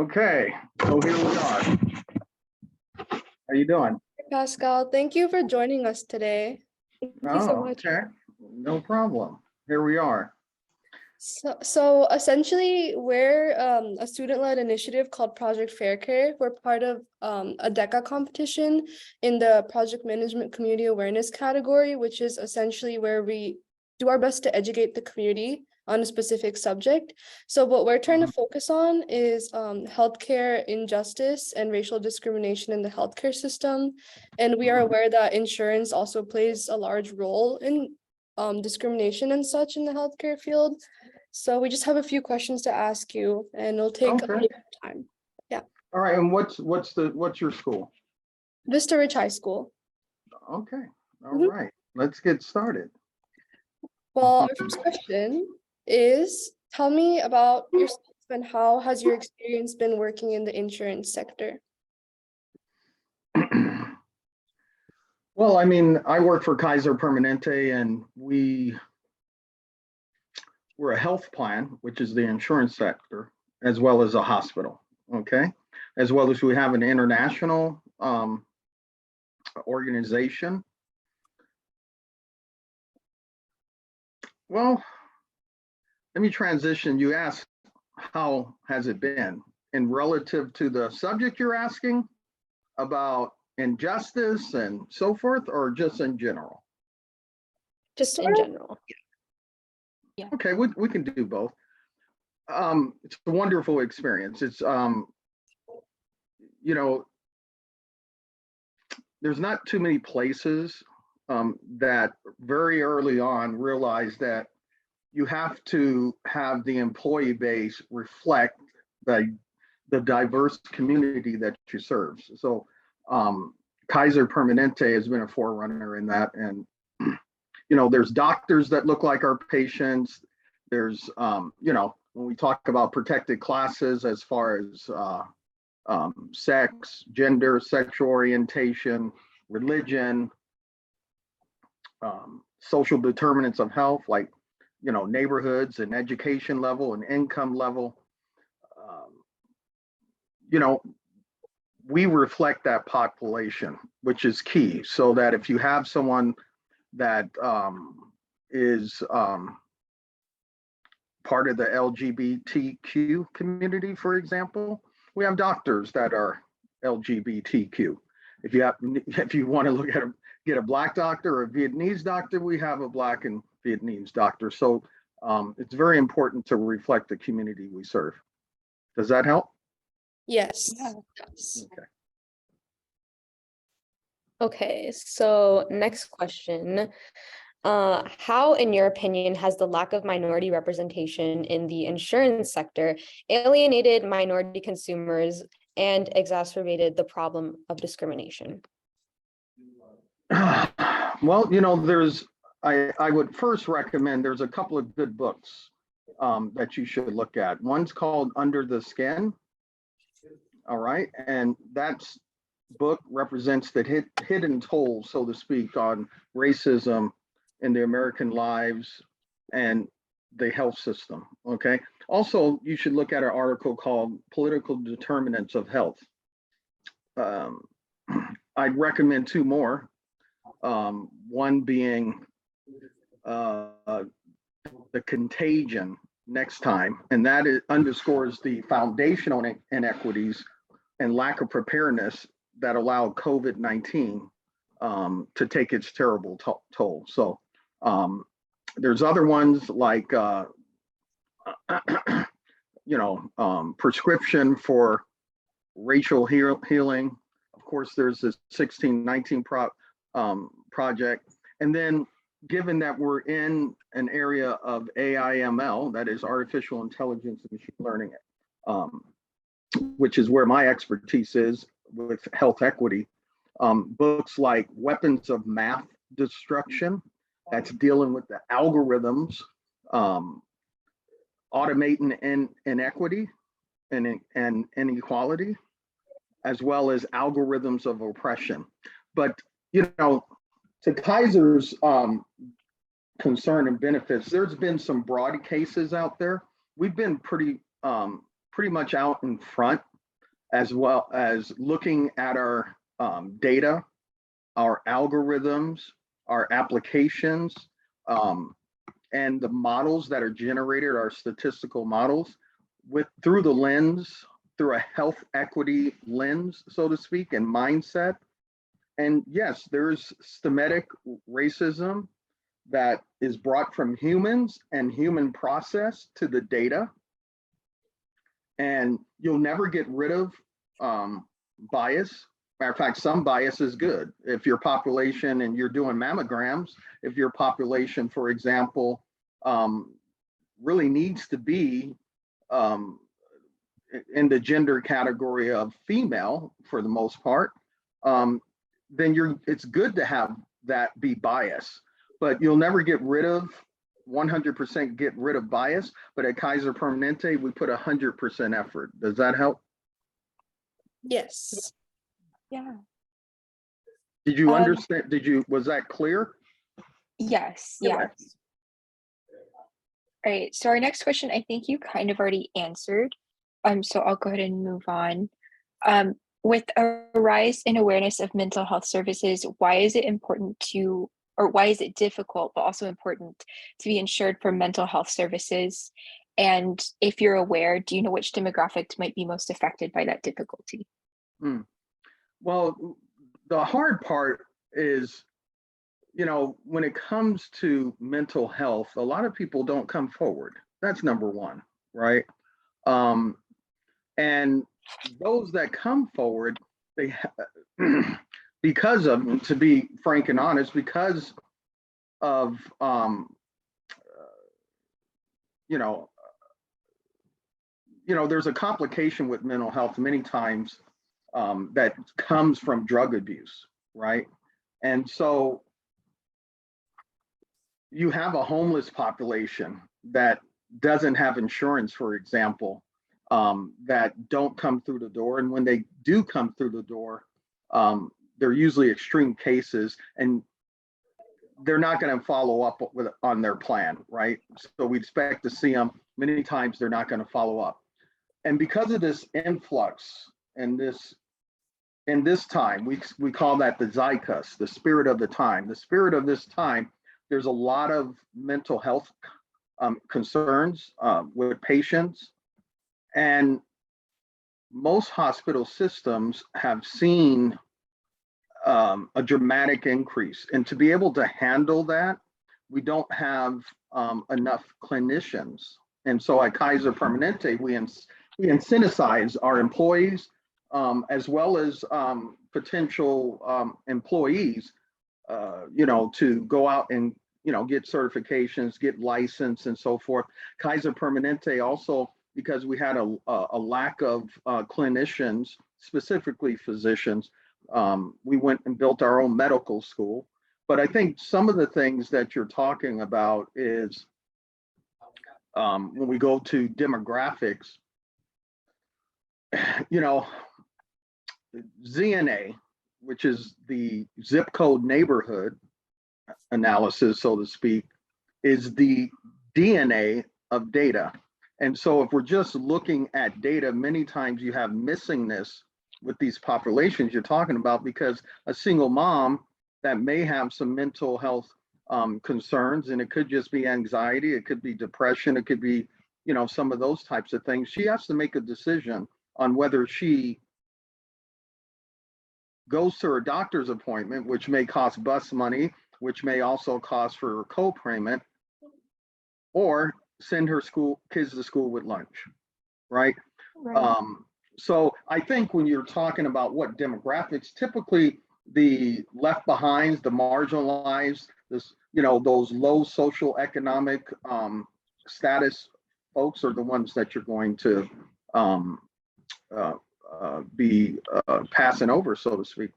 Okay, so here we are. How you doing? Pascal, thank you for joining us today. Thank you so much. Okay, no problem. Here we are. So essentially, we're a student-led initiative called Project FairCare. We're part of a DECA competition in the Project Management Community Awareness category, which is essentially where we do our best to educate the community on a specific subject. So what we're trying to focus on is healthcare injustice and racial discrimination in the healthcare system. And we are aware that insurance also plays a large role in discrimination and such in the healthcare field. So we just have a few questions to ask you, and it'll take a Okay. little time. All right, and what's your school? Vista Ridge High School. Okay, all Mhm. right, let's get started. Well, our first question is, tell me about yourself and how has your experience been working in the insurance sector? Well, I mean, I work for Kaiser Permanente, and we're a health plan, which is the insurance sector, as well as a hospital, okay? As well as we have an international organization. Well, let me transition. You asked, how has it been? And relative to the subject you're asking about injustice and so forth, or just in general? Just in general. Okay, we can do both. It's a wonderful experience. It's, you know, there's not too many places that very early on realize that you have to have the employee base reflect the diverse community that you serve. So Kaiser Permanente has been a forerunner in that. And, you know, there's doctors that look like our patients. There's, you know, when we talk about protected classes as far as sex, gender, sexual orientation, religion, social determinants of health, like, you know, neighborhoods and education level and income level. You know, we reflect that population, which is key, so that if you have someone that is part of the LGBTQ community, for example, we have doctors that are LGBTQ. If you want to look at get a Black doctor or a Vietnamese doctor, we have a Black and Vietnamese doctor. So it's very important to reflect the community we serve. Does that help? Yes. Okay. Okay, so next question. How, in your opinion, has the lack of minority representation in the insurance sector alienated minority consumers and exacerbated the problem of discrimination? Well, you know, I would first recommend, there's a couple of good books that you should look at. One's called Under the Skin. All right. And that's book represents the hidden toll, so to speak, on racism in the American lives and the health system. Okay. Also, you should look at an article called Political Determinants of Health. I'd recommend two more. One being The Contagion, Next Time, and that underscores the foundational inequities and lack of preparedness that allowed COVID-19 to take its terrible toll. So there's other ones like, you know, Prescription for Racial Healing. Of course, there's this 1619 project. And then, given that we're in an area of AIML, that is artificial intelligence and machine learning, which is where my expertise is with health equity, books like Weapons of Math Destruction, that's dealing with the algorithms, automating inequity and inequality, as well as algorithms of oppression. But, you know, to Kaiser's concern and benefits, there's been some broad cases out there. We've been pretty much out in front as well as looking at our data, our algorithms, our applications, and the models that are generated, our statistical models, through the lens, through a health equity lens, so to speak, and mindset. And yes, there's systematic racism that is brought from humans and human process to the data. And you'll never get rid of bias. Matter of fact, some bias is good. If your population and you're doing mammograms, if your population, for example, really needs to be in the gender category of female for the most part, then it's good to have that be bias, but you'll never get rid of 100% get rid of bias. But at Kaiser Permanente, we put 100% effort. Does that help? Yes. Yeah. Did you understand? Was that clear? Yes. Okay. Yes. All right. So our next question, I think you kind of already answered. So I'll go ahead and move on. With a rise in awareness of mental health services, why is it important to, or why is it difficult, but also important to be insured for mental health services? And if you're aware, do you know which demographics might be most affected by that difficulty? Well, the hard part is, when it comes to mental health, a lot of people don't come forward. That's number one, right? And those that come forward, they because of, to be frank and honest, because of there's a complication with mental health many times that comes from drug abuse, right? And so you have a homeless population that doesn't have insurance, for example, that don't come through the door. And when they do come through the door, they're usually extreme cases, and they're not going to follow up on their plan, right? So we expect to see them. Many times they're not going to follow up. And because of this influx and in this time, we call that the zeitgeist, the spirit of the time. The spirit of this time, there's a lot of mental health concerns with patients. And most hospital systems have seen a dramatic increase. And to be able to handle that, we don't have enough clinicians. And so at Kaiser Permanente, we incentivize our employees as well as potential employees, to go out and get certifications, get licensed, and so forth. Kaiser Permanente also, because we had a lack of clinicians, specifically physicians, we went and built our own medical school. But I think some of the things that you're talking about is when we go to demographics, ZNA, which is the zip code neighborhood analysis, so to speak, is the DNA of data. And so if we're just looking at data, many times you have missingness with these populations you're talking about, because a single mom that may have some mental health concerns, and it could just be anxiety, it could be depression, it could be, some of those types of things. She has to make a decision on whether she goes to her doctor's appointment, which may cost bus money, which may also cost for her co-payment, or send her kids to school with lunch, right? Right. So I think when you're talking about what demographics, typically the left behinds, the marginalized, those low social economic status folks are the ones that you're going to be passing over, so to speak.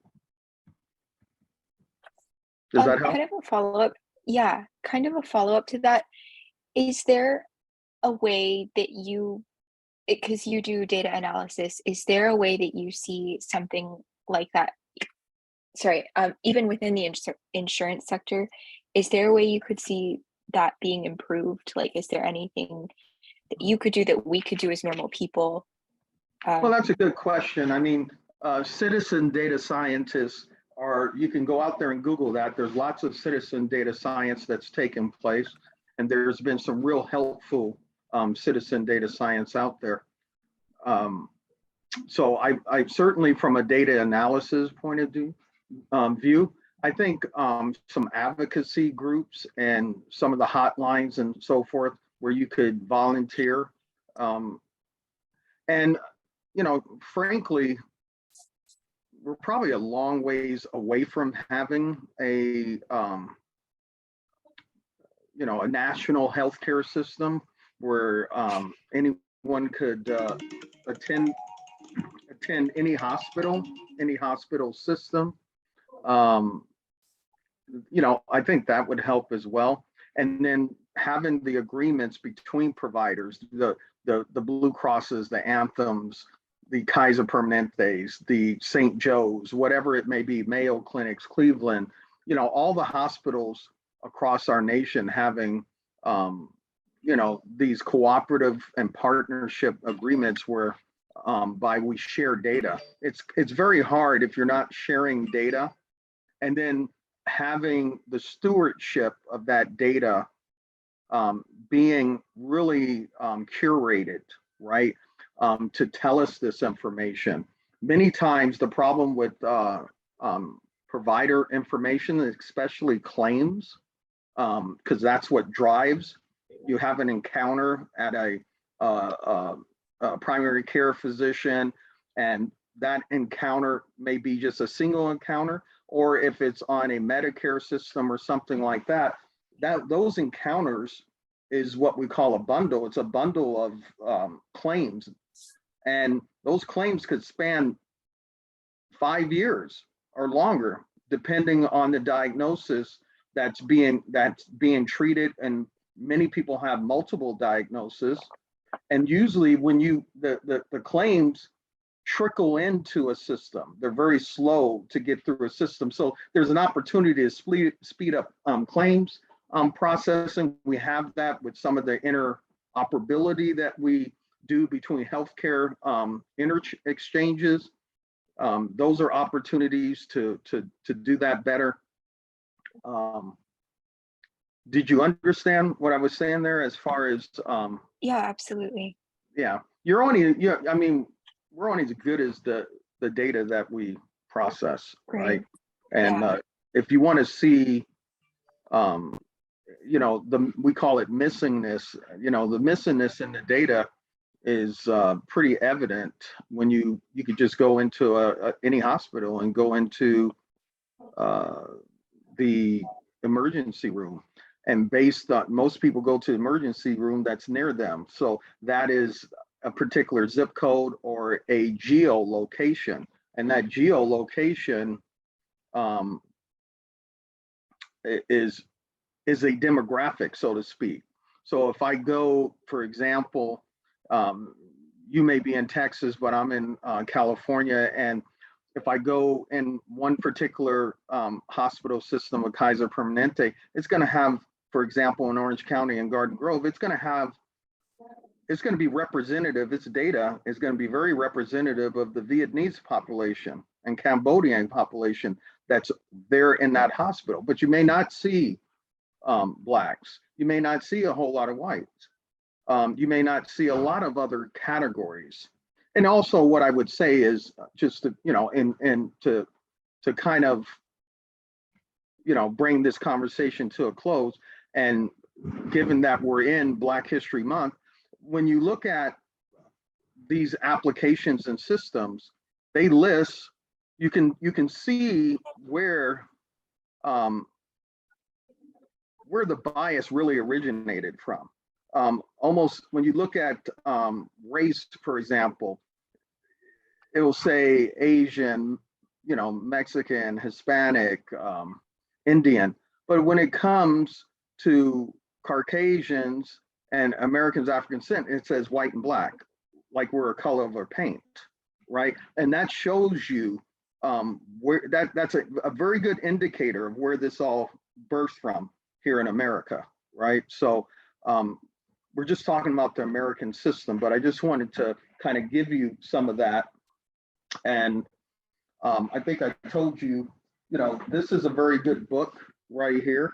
Does that help? Kind of a follow-up. Yeah, kind of a follow-up to that. Is there a way that because you do data analysis, is there a way that you see something like that? Sorry, even within the insurance sector, is there a way you could see that being improved? Like, is there anything that you could do that we could do as normal people Well, that's a good question. I mean, citizen data scientists you can go out there and Google that. There's lots of citizen data science that's taken place, and there's been some real helpful citizen data science out there. So I certainly, from a data analysis point of view, I think some advocacy groups and some of the hotlines and so forth where you could volunteer. And, frankly, we're probably a long ways away from having a national healthcare system where anyone could attend any hospital system. I think that would help as well. And then having the agreements between providers, the Blue Crosses, the Anthems, the Kaiser Permanentes, the St. Joe's, whatever it may be, Mayo Clinics, Cleveland, all the hospitals across our nation having, these cooperative and partnership agreements where by we share data. It's very hard if you're not sharing data, and then having the stewardship of that data being really curated, right? To tell us this information. Many times the problem with provider information, especially claims, because that's what drives. You have an encounter at a primary care physician, and that encounter may be just a single encounter, or if it's on a Medicare system or something like that, those encounters is what we call a bundle. It's a bundle of claims, and those claims could span 5 years or longer, depending on the diagnosis that's being treated. And many people have multiple diagnoses, and usually when the claims trickle into a system, they're very slow to get through a system. So there's an opportunity to speed up claims processing. We have that with some of the interoperability that we do between healthcare exchanges. Those are opportunities to do that better. Did you understand what I was saying there as far as? Yeah, absolutely. Yeah, I mean, we're only as good as the data that we process, right? And Yeah. if you want to see, we call it missingness. The missingness in the data is pretty evident when you could just go into any hospital and go into the emergency room, and based on most people go to the emergency room that's near them, so that is a particular zip code or a geolocation, and that geolocation is a demographic, so to speak. So if I go, for example, you may be in Texas, but I'm in California, and if I go in one particular hospital system with Kaiser Permanente, it's going to have, for example, in Orange County and Garden Grove, it's going to be representative. Its data is going to be very representative of the Vietnamese population and Cambodian population that's there in that hospital. But you may not see Blacks. You may not see a whole lot of whites. You may not see a lot of other categories. And also what I would say is just to, to kind of, bring this conversation to a close, and given that we're in Black History Month, when you look at these applications and systems, they list, you can see where the bias really originated from. Almost when you look at race, for example, it will say Asian, Mexican, Hispanic, Indian. But when it comes to Caucasians and Americans African descent, it says white and Black, like we're a color of our paint, right? And that shows you where that's a very good indicator of where this all birthed from here in America, right? So we're just talking about the American system, but I just wanted to kind of give you some of that. And I think I told you, this is a very good book right here.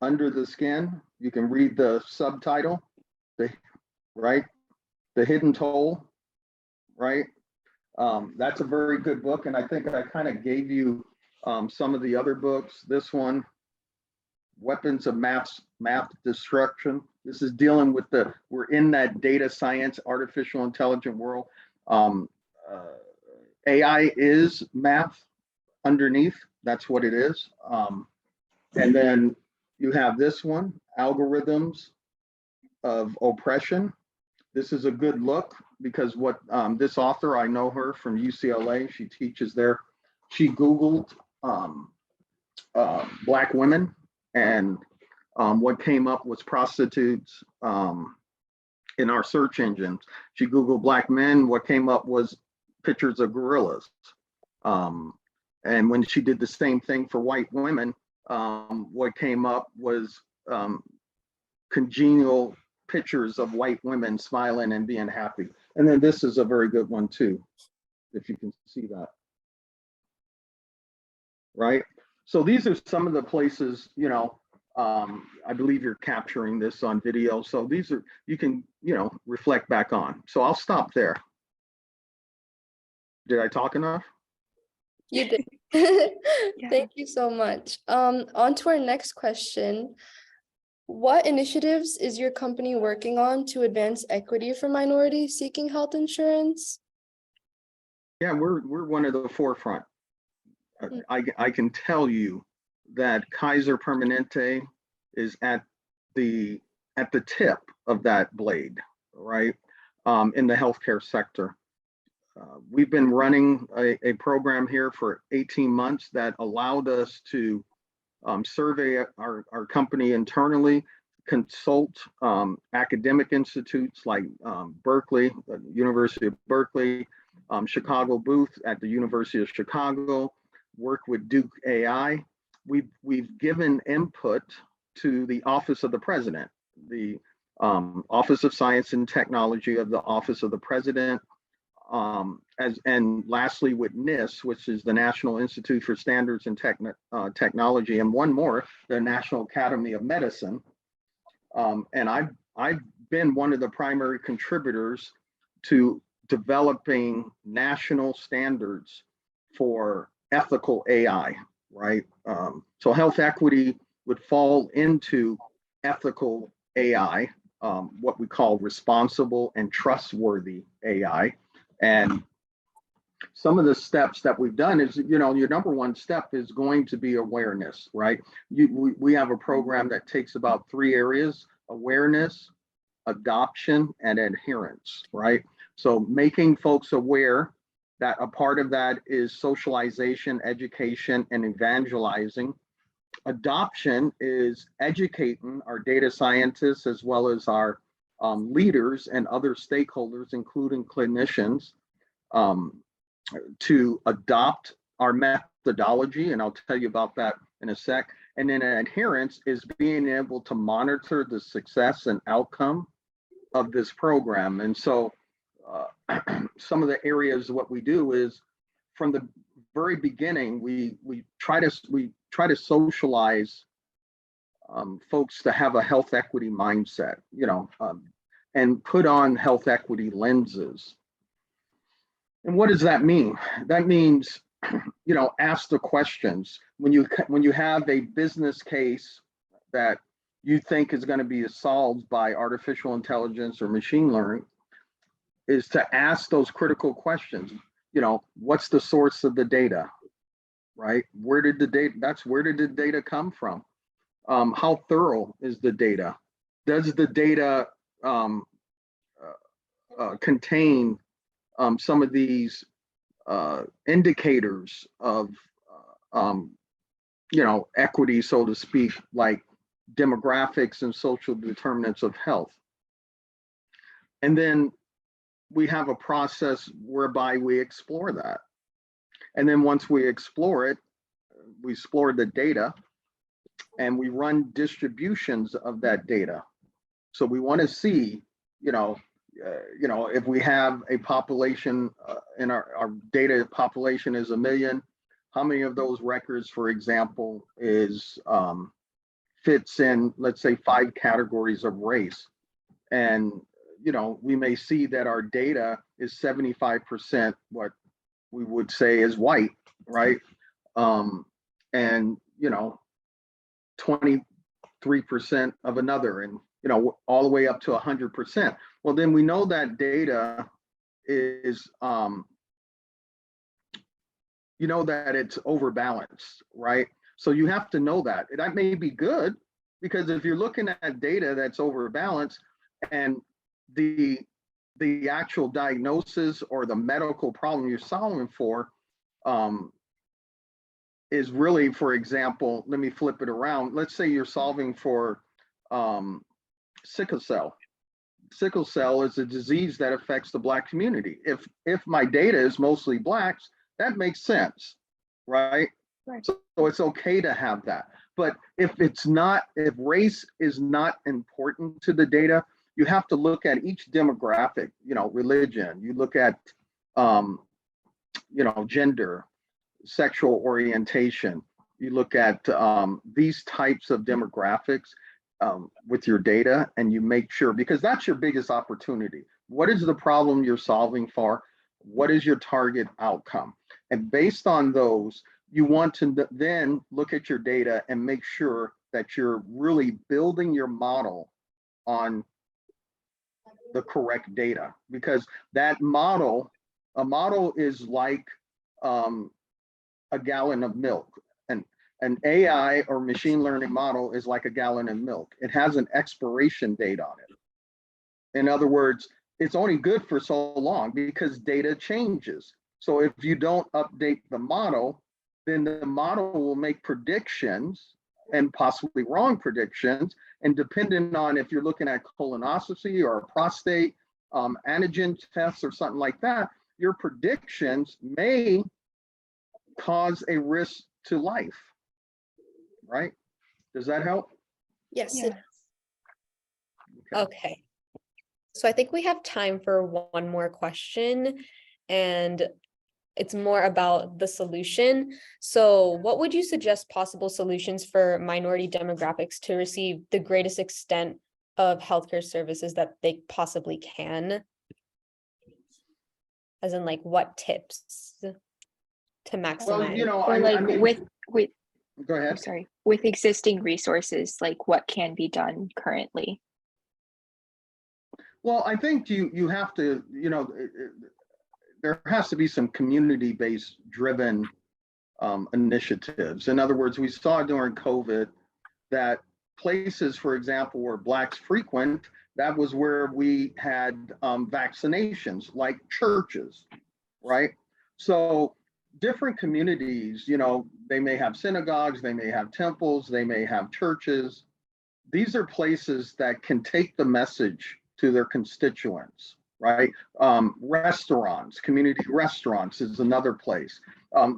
Under the Skin. You can read the subtitle, right? The Hidden Toll, right? That's a very good book. And I think I kind of gave you some of the other books. This one, Weapons of Mass Destruction. This is dealing with we're in that data science, artificial intelligence world. AI is math underneath. That's what it is. And then you have this one, Algorithms of Oppression. This is a good look because what this author, I know her from UCLA, she teaches there. She Googled Black women, and what came up was prostitutes in our search engines. She Googled Black men, what came up was pictures of gorillas. And when she did the same thing for white women, what came up was congenial pictures of white women smiling and being happy. And then this is a very good one too, if you can see that. Right? So these are some of the places, I believe you're capturing this on video. So these are, you can, reflect back on. So I'll stop there. Did I talk enough? You did. Yeah. Thank you so much. On to our next question. What initiatives is your company working on to advance equity for minorities seeking health insurance? Yeah, we're one of the forefront. I can tell you that Kaiser Permanente is at the tip of that blade, right? In the healthcare sector. We've been running a program here for 18 months that allowed us to survey our company internally, consult academic institutes like Berkeley, the University of Berkeley, Chicago Booth at the University of Chicago, work with Duke AI. We've given input to the Office of the President, the Office of Science and Technology of the Office of the President, and lastly with NIST, which is the National Institute for Standards and Technology, and one more, the National Academy of Medicine. And I've been one of the primary contributors to developing national standards for ethical AI, right? So health equity would fall into ethical AI, what we call responsible and trustworthy AI. And some of the steps that we've done is, your number one step is going to be awareness, right? We have a program that takes about 3 areas: awareness, adoption, and adherence, right? So making folks aware that a part of that is socialization, education, and evangelizing. Adoption is educating our data scientists as well as our leaders and other stakeholders, including clinicians, to adopt our methodology. And I'll tell you about that in a sec. And then adherence is being able to monitor the success and outcome of this program. And so some of the areas, what we do is from the very beginning, we try to socialize folks to have a health equity mindset, and put on health equity lenses. And what does that mean? That means, ask the questions. When you have a business case that you think is going to be solved by artificial intelligence or machine learning, is to ask those critical questions. What's the source of the data, right? Where did the data come from? How thorough is the data? Does the data contain some of these indicators of equity, so to speak, like demographics and social determinants of health? And then we have a process whereby we explore that. And then once we explore it, we explore the data and we run distributions of that data. So we want to see, if we have a population in our data population is 1 million, how many of those records, for example, fits in, let's say, 5 categories of race? And, we may see that our data is 75% what we would say is white, right? And, 23% of another, and, all the way up to 100%. Well, then we know that data is, that it's overbalanced, right? So you have to know that. That may be good, because if you're looking at data that's overbalanced and the actual diagnosis or the medical problem you're solving for is really, for example, let me flip it around. Let's say you're solving for sickle cell. Sickle cell is a disease that affects the Black community. If my data is mostly Blacks, that makes sense, right? Right. So it's okay to have that. But if race is not important to the data, you have to look at each demographic, religion, you look at, gender, sexual orientation, you look at these types of demographics with your data, and you make sure, because that's your biggest opportunity. What is the problem you're solving for? What is your target outcome? And based on those, you want to then look at your data and make sure that you're really building your model on the correct data, because a model is like a gallon of milk. And an AI or machine learning model is like a gallon of milk. It has an expiration date on it. In other words, it's only good for so long because data changes. So if you don't update the model, then the model will make predictions, and possibly wrong predictions. And depending on if you're looking at colonoscopy or a prostate antigen tests or something like that, your predictions may cause a risk to life, right? Does that help? Yes. Yeah. Okay. So I think we have time for one more question, and it's more about the solution. So what would you suggest possible solutions for minority demographics to receive the greatest extent of healthcare services that they possibly can? As in, like, what tips to maximize? Well, Or like with go I'm ahead. sorry, with existing resources, like what can be done currently? Well, I think you have to, there has to be some community-based driven initiatives. In other words, we saw during COVID that places, for example, where Blacks frequent, that was where we had vaccinations, like churches, right? So different communities, they may have synagogues, they may have temples, they may have churches. These are places that can take the message to their constituents, right? Restaurants, community restaurants is another place.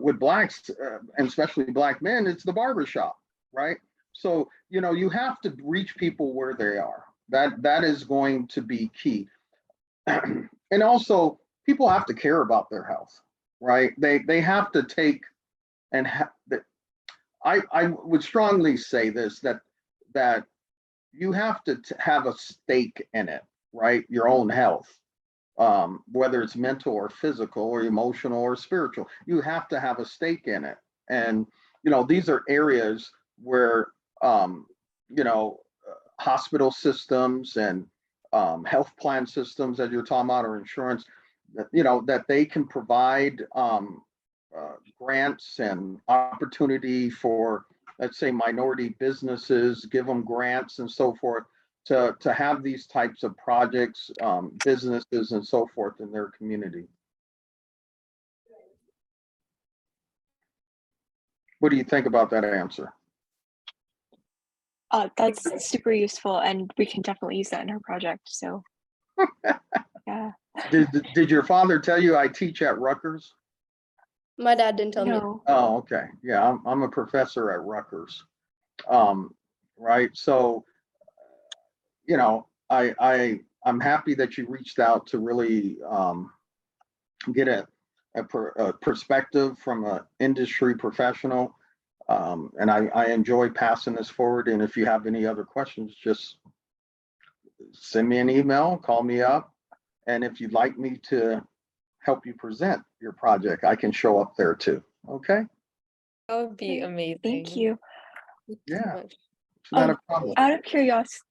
With Blacks, and especially Black men, it's the barbershop, right? So, you have to reach people where they are. That is going to be key. And also, people have to care about their health, right? They have to take and I would strongly say this, that you have to have a stake in it, right? Your own health, whether it's mental or physical or emotional or spiritual, you have to have a stake in it. And, these are areas where, hospital systems and health plan systems that you're talking about, or insurance, that they can provide grants and opportunity for, let's say, minority businesses, give them grants and so forth to have these types of projects, businesses and so forth in their community. What do you think about that answer? That's super useful, and we can definitely use that in our project. So, yeah. Did your father tell you I teach at Rutgers? My dad didn't tell me. No. Oh, okay. Yeah, I'm a professor at Rutgers. Right. So, I'm happy that you reached out to really get a perspective from an industry professional. And I enjoy passing this forward. And if you have any other questions, just send me an email, call me up. And if you'd like me to help you present your project, I can show up there too. Okay? That would be Okay, amazing. Thank you. Thank you so Yeah. much. It's not a problem. Out of curiosity,